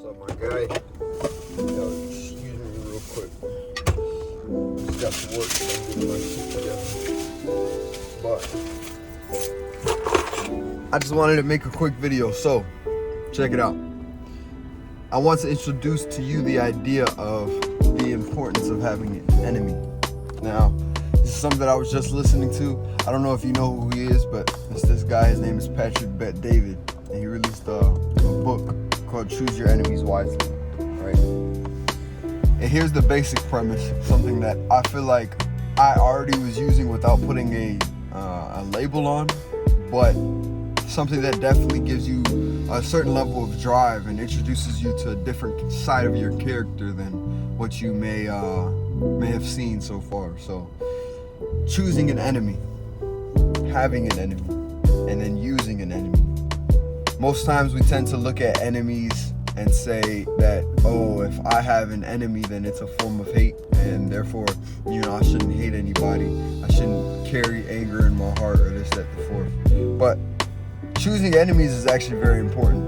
What's up, my guy? Yo, excuse me real quick. Just got to work, so I'm getting my shit together. But I just wanted to make a quick video, so check it out. I want to introduce to you the idea of the importance of having an enemy. Now, this is something that I was just listening to. I don't know if you know who he is, but it's this guy. His name is Patrick Bet David, and he released a book called Choose Your Enemies Wisely, right? And here's the basic premise, something that I feel like I already was using without putting a label on, but something that definitely gives you a certain level of drive and introduces you to a different side of your character than what you may have seen so far. So, choosing an enemy, having an enemy, and then using an enemy. Most times we tend to look at enemies and say that, oh, if I have an enemy, then it's a form of hate, and therefore, I shouldn't hate anybody. I shouldn't carry anger in my heart or this, that, the fourth. But choosing enemies is actually very important.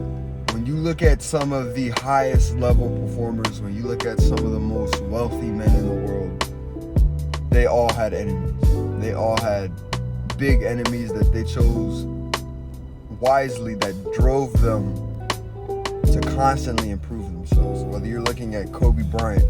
When you look at some of the highest level performers, when you look at some of the most wealthy men in the world, they all had enemies. They all had big enemies that they chose wisely, that drove them to constantly improve themselves. Whether you're looking at Kobe Bryant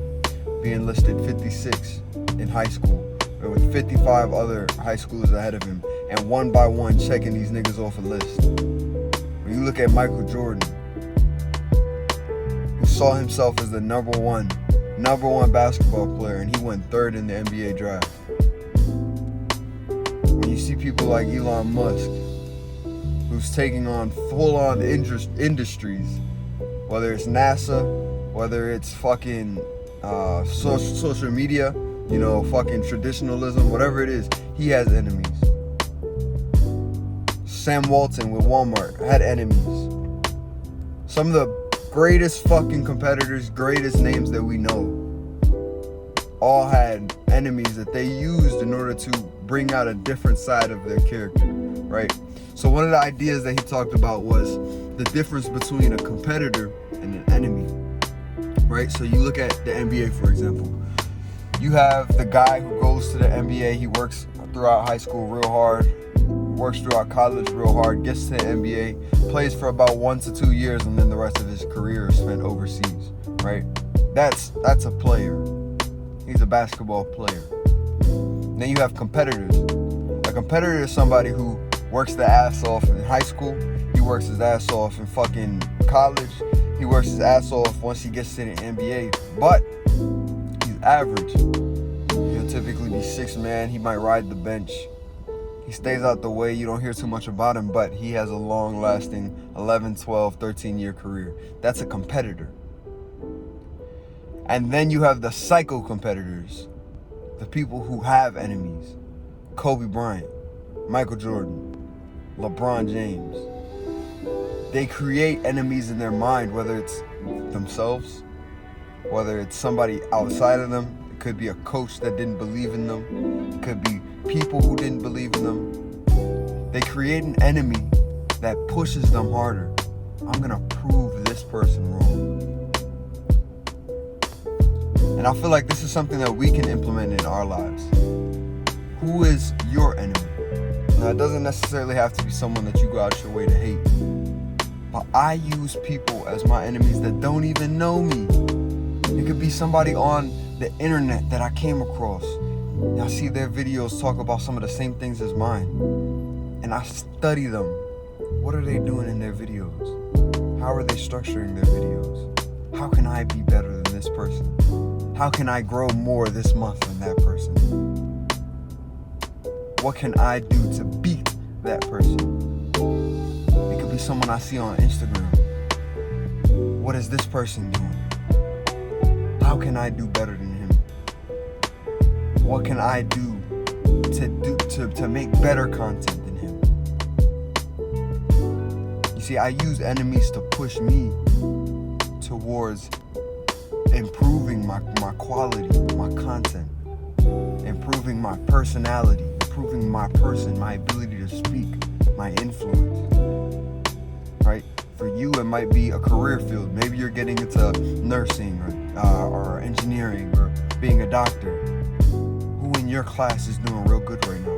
being listed 56 in high school, or with 55 other high schoolers ahead of him, and one by one checking these niggas off a list. When you look at Michael Jordan, who saw himself as the number one basketball player, and he went third in the NBA draft. When you see people like Elon Musk, who's taking on full-on industries, whether it's NASA, whether it's fucking social media, fucking traditionalism, whatever it is, he has enemies. Sam Walton with Walmart had enemies. Some of the greatest fucking competitors, greatest names that we know, all had enemies that they used in order to bring out a different side of their character, right? So one of the ideas that he talked about was the difference between a competitor and an enemy, right? So you look at the NBA, for example. You have the guy who goes to the NBA, he works throughout high school real hard, works throughout college real hard, gets to the NBA, plays for about 1 to 2 years, and then the rest of his career is spent overseas, right? That's a player. He's a basketball player. Then you have competitors. A competitor is somebody who works their ass off in high school, he works his ass off in fucking college, he works his ass off once he gets to the NBA, but he's average. He'll typically be 6 man, he might ride the bench. He stays out the way, you don't hear too much about him, but he has a long-lasting 11, 12, 13-year career. That's a competitor. And then you have the psycho competitors, the people who have enemies. Kobe Bryant, Michael Jordan, LeBron James. They create enemies in their mind, whether it's themselves, whether it's somebody outside of them. It could be a coach that didn't believe in them. It could be people who didn't believe in them. They create an enemy that pushes them harder. I'm gonna prove this person wrong. And I feel like this is something that we can implement in our lives. Who is your enemy? Now, it doesn't necessarily have to be someone that you go out your way to hate. But I use people as my enemies that don't even know me. It could be somebody on the internet that I came across. And I see their videos talk about some of the same things as mine. And I study them. What are they doing in their videos? How are they structuring their videos? How can I be better than this person? How can I grow more this month than that person? What can I do to beat that person? It could be someone I see on Instagram. What is this person doing? How can I do better than him? What can I do to make better content than him? You see, I use enemies to push me towards improving my quality, my content, improving my personality, improving my person, my ability to speak, my influence, right? For you, it might be a career field. Maybe you're getting into nursing or engineering or being a doctor. Who in your class is doing real good right now?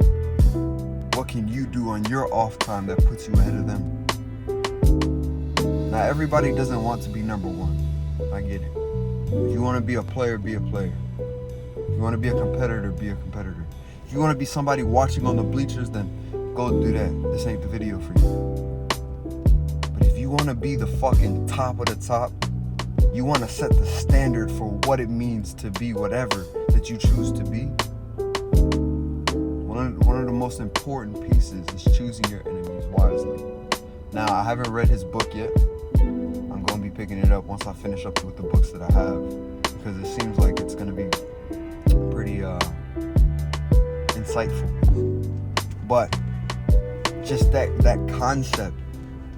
What can you do on your off time that puts you ahead of them? Now, everybody doesn't want to be number one. I get it. If you want to be a player, be a player. If you want to be a competitor, be a competitor. If you want to be somebody watching on the bleachers, then go do that. This ain't the video for you. But if you want to be the fucking top of the top, you want to set the standard for what it means to be whatever that you choose to be. One of the most important pieces is choosing your enemies wisely. Now, I haven't read his book yet. I'm going to be picking it up once I finish up with the books that I have, because it seems like it's going to be pretty insightful. But just that concept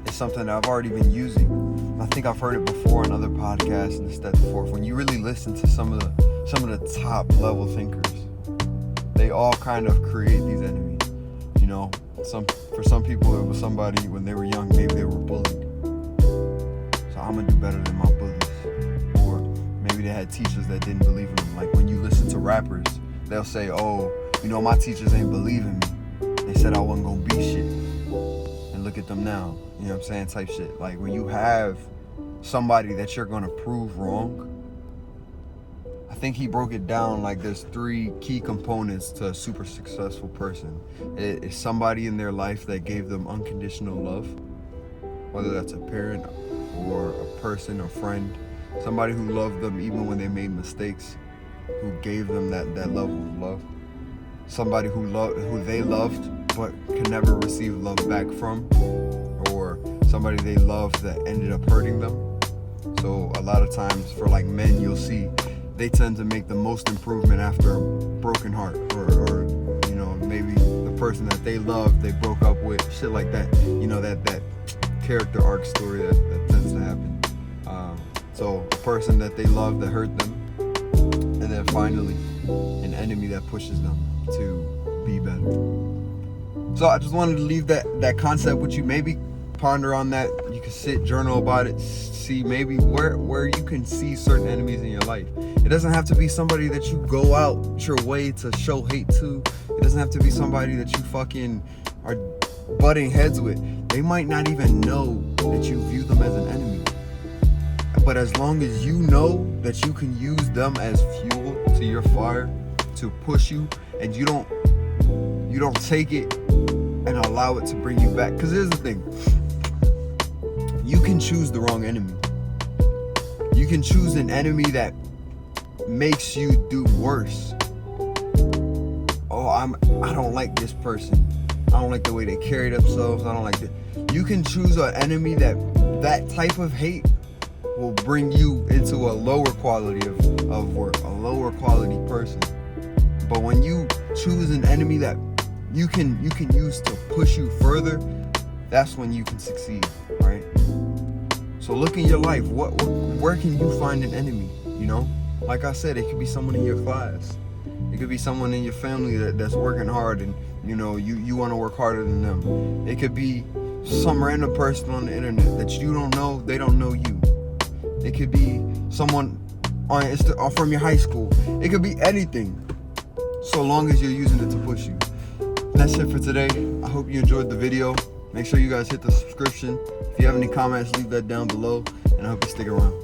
is something that I've already been using. I think I've heard it before on other podcasts and this, that, and the fourth. When you really listen to some of the top level thinkers, they all kind of create these enemies. You know, for some people it was somebody when they were young, maybe they were bullied. So I'm gonna do better than my bullies. Or maybe they had teachers that didn't believe in them. Like when you listen to rappers, they'll say, oh, you know, my teachers ain't believing me. They said I wasn't gonna be shit. And look at them now. You know what I'm saying? Type shit. Like when you have somebody that you're gonna prove wrong, I think he broke it down like there's 3 key components to a super successful person. It's somebody in their life that gave them unconditional love, whether that's a parent or a person, a friend, somebody who loved them even when they made mistakes, who gave them that level of love. Somebody who they loved but could never receive love back from, or somebody they loved that ended up hurting them. So a lot of times for like men, you'll see they tend to make the most improvement after a broken heart, or you know, maybe the person that they loved, they broke up with, shit like that. You know, that character arc story that tends to happen. So a person that they love that hurt them, and then finally an enemy that pushes them to be better. So I just wanted to leave that concept with you. Maybe ponder on that. You can sit, journal about it, see maybe where you can see certain enemies in your life. It doesn't have to be somebody that you go out your way to show hate to. It doesn't have to be somebody that you fucking are butting heads with. They might not even know that you view them as an enemy. But as long as you know that you can use them as fuel to your fire to push you, and you don't take it and allow it to bring you back. Because here's the thing. You can choose the wrong enemy. You can choose an enemy that makes you do worse. Oh, I don't like this person. I don't like the way they carry themselves. I don't like that. You can choose an enemy that type of hate will bring you into a lower quality of work, a lower quality person. But when you choose an enemy that you can use to push you further, that's when you can succeed, right? So look in your life. Where can you find an enemy? You know, like I said, it could be someone in your class. It could be someone in your family that's working hard, and you know you want to work harder than them. It could be some random person on the internet that you don't know. They don't know you. It could be someone from your high school. It could be anything, so long as you're using it to push you. That's it for today. I hope you enjoyed the video. Make sure you guys hit the subscription. If you have any comments, leave that down below, and I hope you stick around.